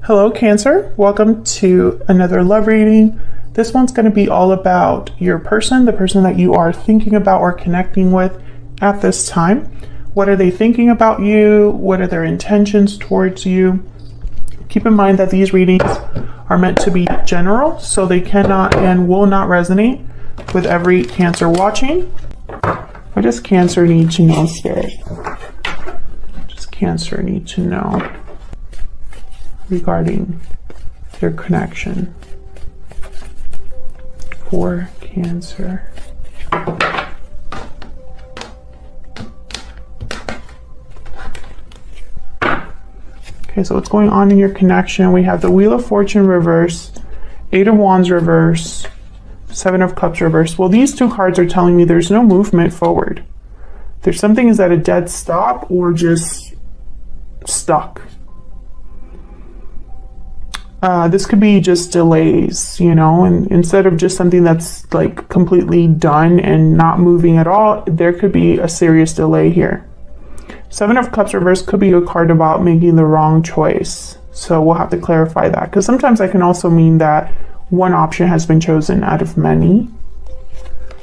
Hello, Cancer. Welcome to another love reading. This one's going to be all about your person, the person that you are thinking about or connecting with at this time. What are they thinking about you? What are their intentions towards you? Keep in mind that these readings are meant to be general, so they cannot and will not resonate with every Cancer watching. What does Cancer need to know, Spirit? What does Cancer need to know regarding their connection for Cancer? Okay, so what's going on in your connection? We have the Wheel of Fortune reverse, Eight of Wands reverse, Seven of Cups reverse. Well, these two cards are telling me there's no movement forward. There's something is at a dead stop or just stuck. This could be just delays, you know, and instead of just something that's like completely done and not moving at all, there could be a serious delay here. Seven of Cups reverse could be a card about making the wrong choice. So we'll have to clarify that, because sometimes that can also mean that one option has been chosen out of many.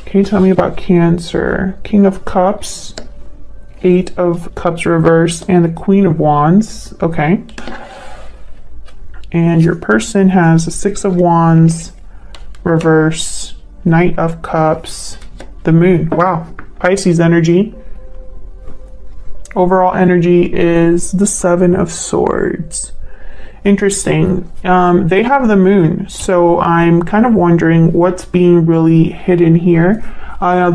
Can you tell me about Cancer? King of Cups, Eight of Cups reverse, and the Queen of Wands. Okay. And your person has a Six of Wands reverse, Knight of Cups, the Moon. Wow. Pisces energy. Overall energy is the Seven of Swords. Interesting. They have the Moon, so I'm kind of wondering what's being really hidden here.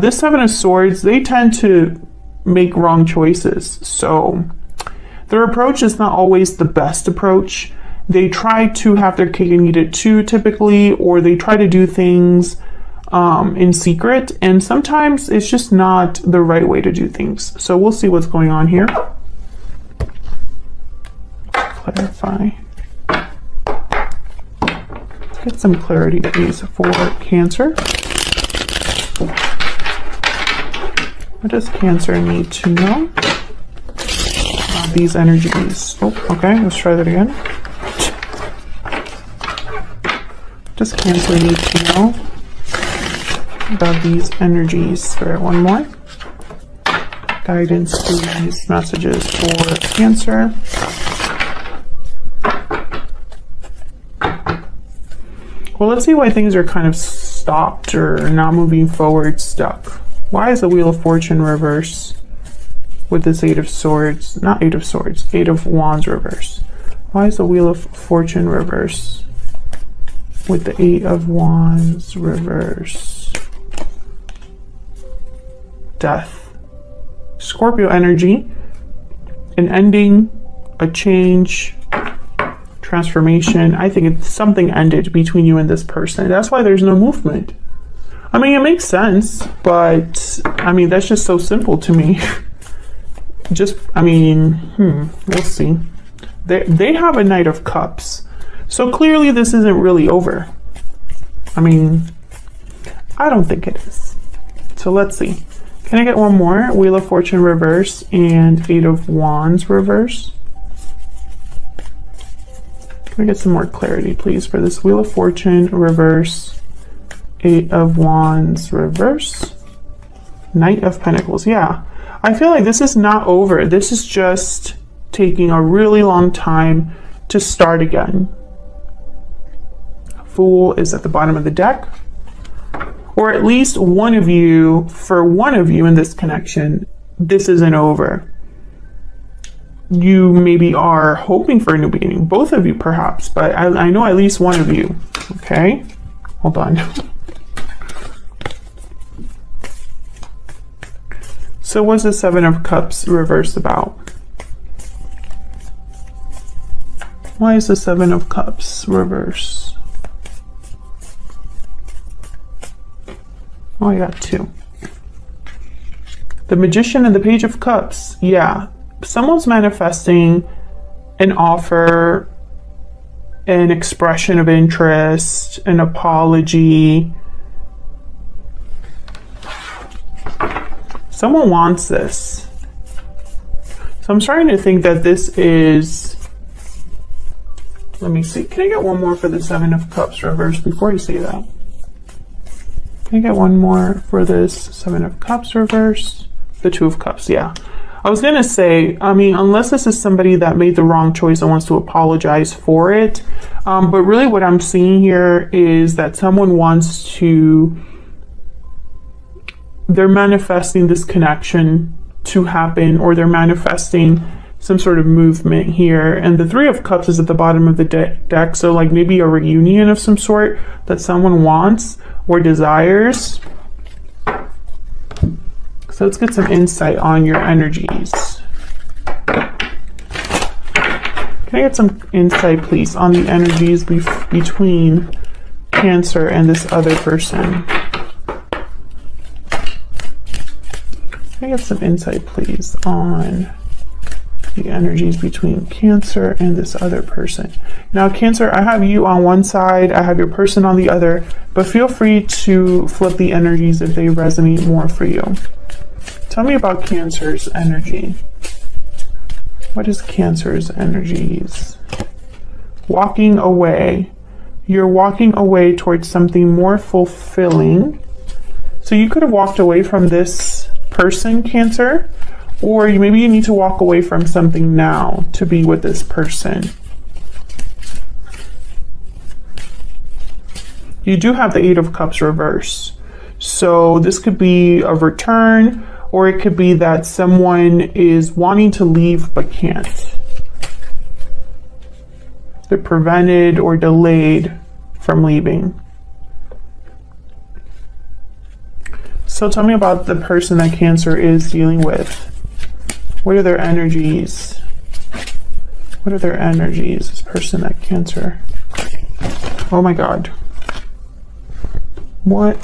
This Seven of Swords, they tend to make wrong choices, so their approach is not always the best approach. They try to have their cake and eat it too, typically, or they try to do things in secret, and sometimes it's just not the right way to do things. So we'll see what's going on here. Clarify. Let's get some clarity, please, for Cancer. What does Cancer need to know about these energies? Oh, okay, let's try that again. Does Cancer need to know about these energies? Spirit, one more. Guidance, please. Messages for Cancer. Well, let's see why things are kind of stopped or not moving forward, stuck. Why is the Wheel of Fortune reverse with this Eight of Swords? Not Eight of Swords, Eight of Wands reverse. Why is the Wheel of Fortune reverse with the Eight of Wands reverse? Death. Scorpio energy. An ending, a change, transformation. I think it's something ended between you and this person. That's why there's no movement. I mean, it makes sense, but I mean, that's just so simple to me. We'll see. They have a Knight of Cups. So clearly this isn't really over. I mean, I don't think it is. So let's see. Can I get one more? Wheel of Fortune reverse and Eight of Wands reverse. Can we get some more clarity, please, for this Wheel of Fortune reverse, Eight of Wands reverse, Knight of Pentacles? Yeah, I feel like this is not over. This is just taking a really long time to start again. Fool is at the bottom of the deck, or at least one of you, for one of you in this connection, this isn't over. You maybe are hoping for a new beginning, both of you perhaps, but I know at least one of you. Okay, hold on. So what's the Seven of Cups reverse about? Why is the Seven of Cups reverse? Oh, I got two. The Magician and the Page of Cups. Yeah, someone's manifesting an offer, an expression of interest, an apology. Someone wants this. So I'm starting to think that this is Let me see. Can I get one more for the Seven of Cups reverse before I say that? Can I get one more for this Seven of Cups reverse? The Two of Cups, yeah. I was going to say, I mean, unless this is somebody that made the wrong choice and wants to apologize for it. But really what I'm seeing here is that someone wants to, they're manifesting this connection to happen, or they're manifesting some sort of movement here. And the Three of Cups is at the bottom of the deck. So like maybe a reunion of some sort that someone wants or desires. So let's get some insight on your energies. Can I get some insight, please, on the energies between Cancer and this other person? Can I get some insight, please, on the energies between Cancer and this other person? Now, Cancer, I have you on one side, I have your person on the other, but feel free to flip the energies if they resonate more for you. Tell me about Cancer's energy. What is Cancer's energies? Walking away. You're walking away towards something more fulfilling. So you could have walked away from this person, Cancer, or maybe you need to walk away from something now to be with this person. You do have the Eight of Cups reverse. So this could be a return, or it could be that someone is wanting to leave but can't. They're prevented or delayed from leaving. So tell me about the person that Cancer is dealing with. What are their energies? What are their energies, this person that Cancer? Oh my God. What?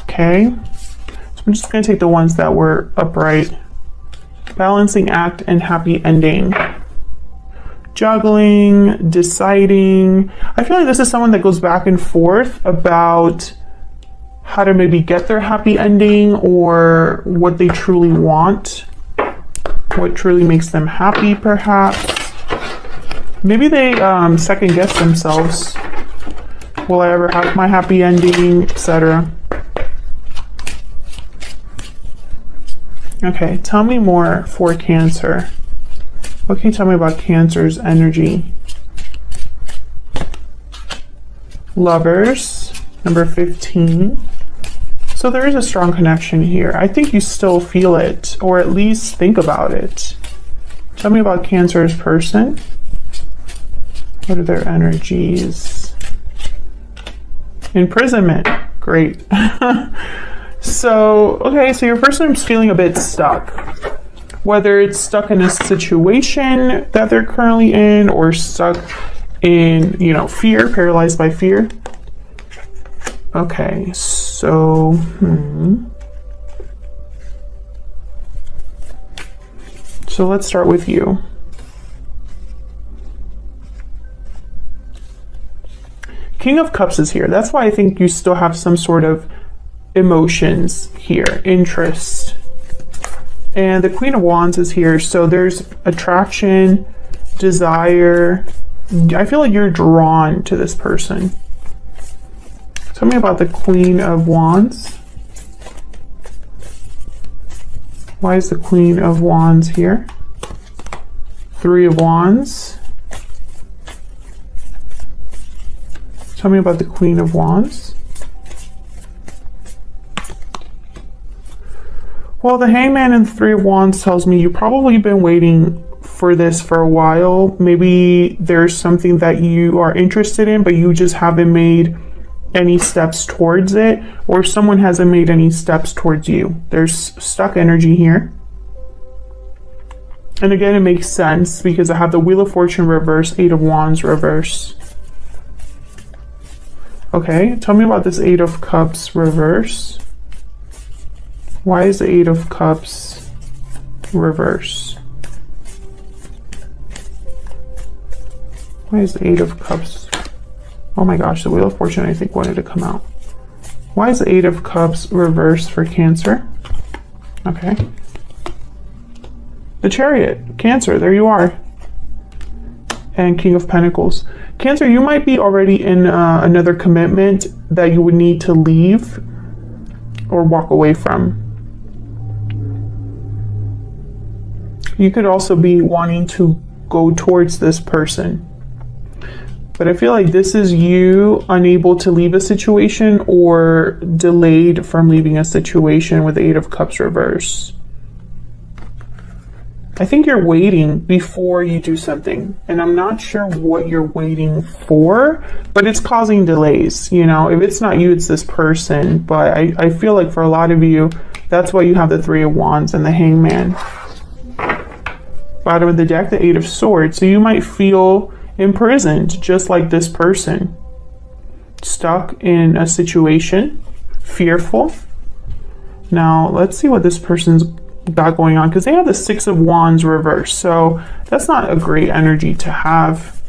Okay, so I'm just going to take the ones that were upright. Balancing act and happy ending. Juggling, deciding. I feel like this is someone that goes back and forth about how to maybe get their happy ending, or what they truly want, what truly makes them happy, perhaps. Maybe they second guess themselves. Will I ever have my happy ending, etc. Okay, tell me more for Cancer. What can you tell me about Cancer's energy? Lovers, number 15. So there is a strong connection here. I think you still feel it, or at least think about it. Tell me about Cancer's person. What are their energies? Imprisonment. Great. So, okay, so your person is feeling a bit stuck. Whether it's stuck in a situation that they're currently in, or stuck in, you know, fear, paralyzed by fear. Okay, so, So let's start with you. King of Cups is here. That's why I think you still have some sort of emotions here, interest. And the Queen of Wands is here. So there's attraction, desire. I feel like you're drawn to this person. Tell me about the Queen of Wands. Why is the Queen of Wands here? Three of Wands. Tell me about the Queen of Wands. Well, the Hangman and the Three of Wands tells me you've probably been waiting for this for a while. Maybe there's something that you are interested in, but you just haven't made any steps towards it, or someone hasn't made any steps towards you. There's stuck energy here. And again, it makes sense because I have the Wheel of Fortune reverse, Eight of Wands reverse. Okay, tell me about this Eight of Cups reverse. Why is the Eight of Cups reverse? Why is the Eight of Cups? Oh my gosh, the Wheel of Fortune I think wanted to come out. Why is the Eight of Cups reverse for Cancer? Okay. The Chariot, Cancer, there you are. And King of Pentacles. Cancer, you might be already in another commitment that you would need to leave or walk away from. You could also be wanting to go towards this person. But I feel like this is you unable to leave a situation or delayed from leaving a situation with the Eight of Cups reverse. I think you're waiting before you do something, and I'm not sure what you're waiting for, but it's causing delays. You know, if it's not you, it's this person. But I feel like for a lot of you, that's why you have the Three of Wands and the Hangman. Bottom of the deck, the Eight of Swords. So you might feel imprisoned, just like this person. Stuck in a situation, fearful. Now, let's see what this person's got going on, because they have the Six of Wands reversed, so that's not a great energy to have.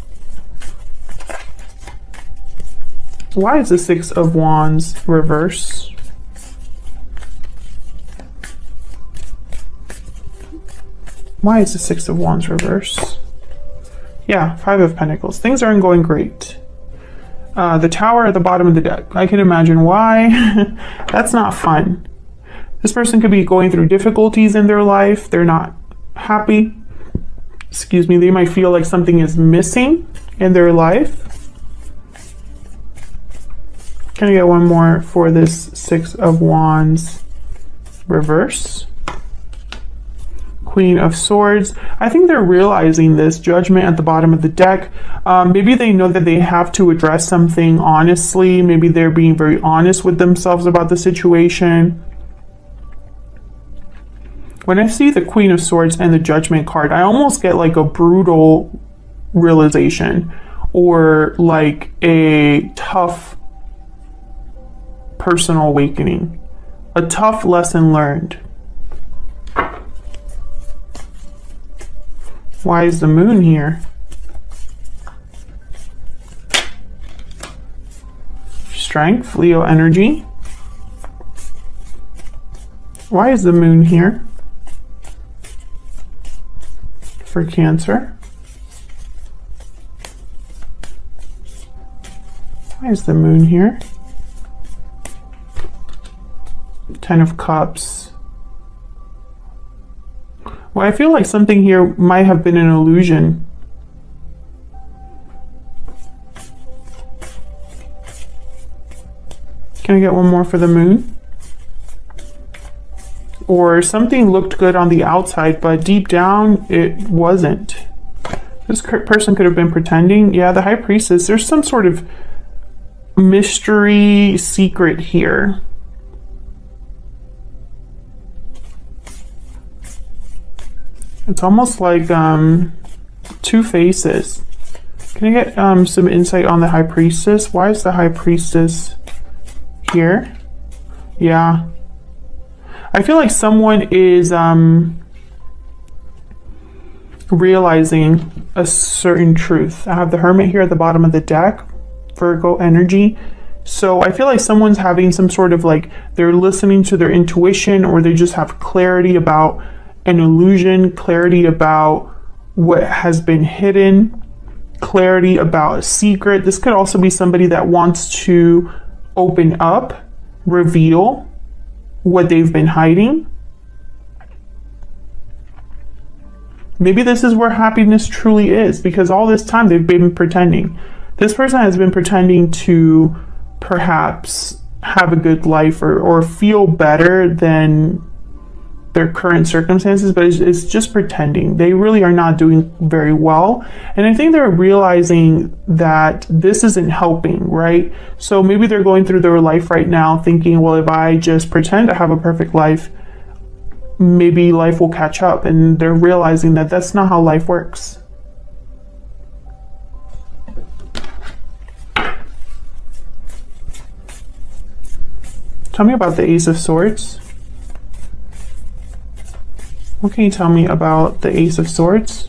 Why is the Six of Wands reversed? Why is the Six of Wands reversed? Yeah, Five of Pentacles. Things aren't going great. The Tower at the bottom of the deck. I can imagine why. That's not fun. This person could be going through difficulties in their life. They're not happy. Excuse me. They might feel like something is missing in their life. Can I get one more for this Six of Wands reverse? Queen of Swords. I think they're realizing this. Judgment at the bottom of the deck. Maybe they know that they have to address something honestly. Maybe they're being very honest with themselves about the situation. When I see the Queen of Swords and the Judgment card, I almost get like a brutal realization or like a tough personal awakening, a tough lesson learned. Why is the Moon here? Strength, Leo energy. Why is the Moon here? For Cancer. Why is the Moon here? Ten of Cups. Well, I feel like something here might have been an illusion. Can I get one more for the Moon? Or something looked good on the outside, but deep down it wasn't. This person could have been pretending. Yeah, the High Priestess. There's some sort of mystery secret here. It's almost like two faces. Can I get some insight on the High Priestess? Why is the High Priestess here? Yeah. I feel like someone is realizing a certain truth. I have the Hermit here at the bottom of the deck, Virgo energy. So I feel like someone's having some sort of like, they're listening to their intuition, or they just have clarity about an illusion, clarity about what has been hidden, clarity about a secret. This could also be somebody that wants to open up, reveal what they've been hiding. Maybe this is where happiness truly is, because all this time they've been pretending. This person has been pretending to perhaps have a good life or feel better than their current circumstances, but it's just pretending. They really are not doing very well. And I think they're realizing that this isn't helping, right? So maybe they're going through their life right now thinking, well, if I just pretend to have a perfect life, maybe life will catch up. And they're realizing that that's not how life works. Tell me about the Ace of Swords. What can you tell me about the Ace of Swords?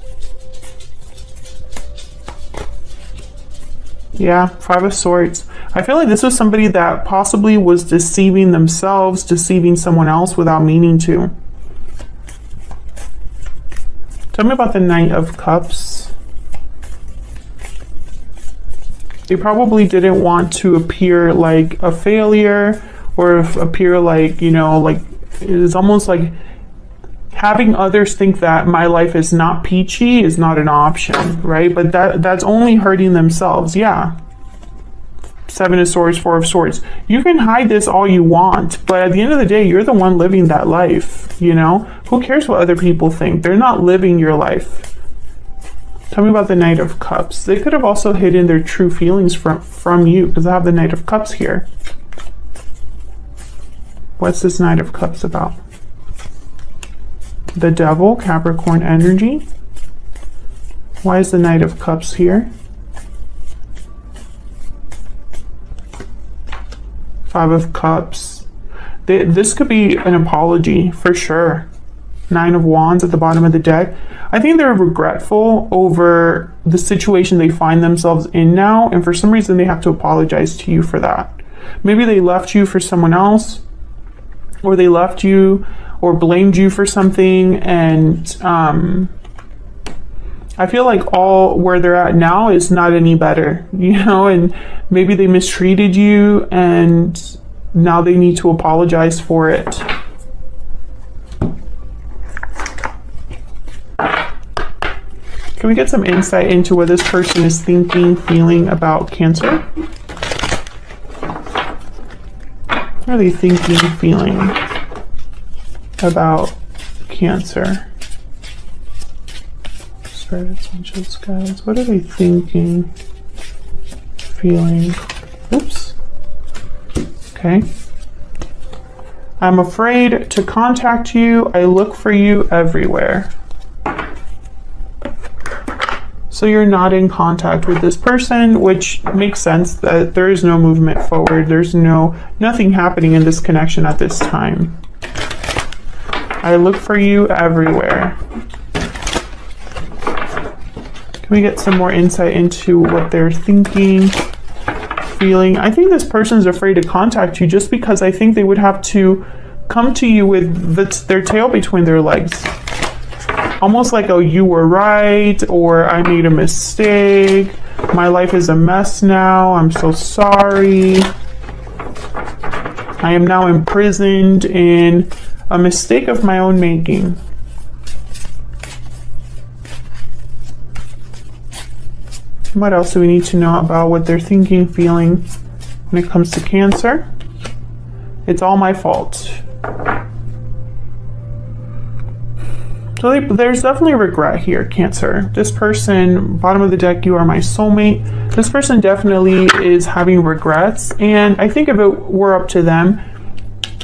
Yeah, Five of Swords. I feel like this was somebody that possibly was deceiving themselves, deceiving someone else without meaning to. Tell me about the Knight of Cups. They probably didn't want to appear like a failure or appear like, you know, like it's almost like having others think that my life is not peachy is not an option, right? But that's only hurting themselves. Yeah. Seven of Swords, Four of Swords. You can hide this all you want, but at the end of the day, you're the one living that life, you know? Who cares what other people think? They're not living your life. Tell me about the Knight of Cups. They could have also hidden their true feelings from you, because I have the Knight of Cups here. What's this Knight of Cups about? The Devil, Capricorn energy. Why is the Knight of Cups here? Five of Cups. This could be an apology for sure. Nine of Wands at the bottom of the deck. I think they're regretful over the situation they find themselves in now, and for some reason they have to apologize to you for that. Maybe they left you for someone else, or they left you or blamed you for something, and I feel like all where they're at now is not any better, you know, and maybe they mistreated you and now they need to apologize for it. Can we get some insight into what this person is thinking, feeling about Cancer? What are they thinking, feeling about Cancer? Spirits, angels, guides. What are they thinking, feeling? Oops. Okay. I'm afraid to contact you. I look for you everywhere. So you're not in contact with this person, which makes sense that there is no movement forward. There's nothing happening in this connection at this time. I look for you everywhere. Can we get some more insight into what they're thinking, feeling? I think this person's afraid to contact you just because I think they would have to come to you with their tail between their legs. Almost like, oh, you were right, or I made a mistake. My life is a mess now. I'm so sorry. I am now imprisoned in a mistake of my own making. What else do we need to know about what they're thinking, feeling when it comes to Cancer? It's all my fault. So there's definitely regret here, Cancer. This person, bottom of the deck, you are my soulmate. This person definitely is having regrets. And I think if it were up to them,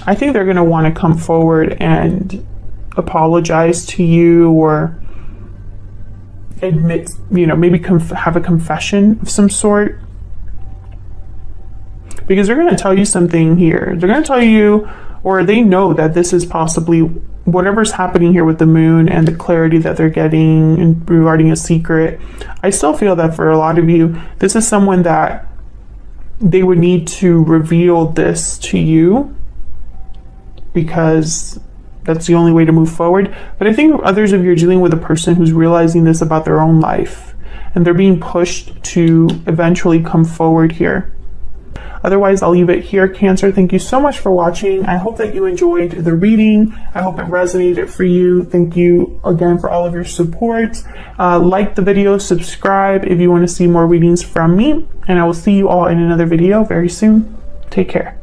I think they're going to want to come forward and apologize to you or admit, you know, maybe have a confession of some sort. Because they're going to tell you something here. They're going to tell you, or they know that this is possibly whatever's happening here with the moon and the clarity that they're getting regarding a secret. I still feel that for a lot of you, this is someone that they would need to reveal this to you because that's the only way to move forward. But I think others of you are dealing with a person who's realizing this about their own life and they're being pushed to eventually come forward here. Otherwise, I'll leave it here, Cancer. Thank you so much for watching. I hope that you enjoyed the reading. I hope it resonated for you. Thank you again for all of your support. Like the video, subscribe if you want to see more readings from me, and I will see you all in another video very soon. Take care.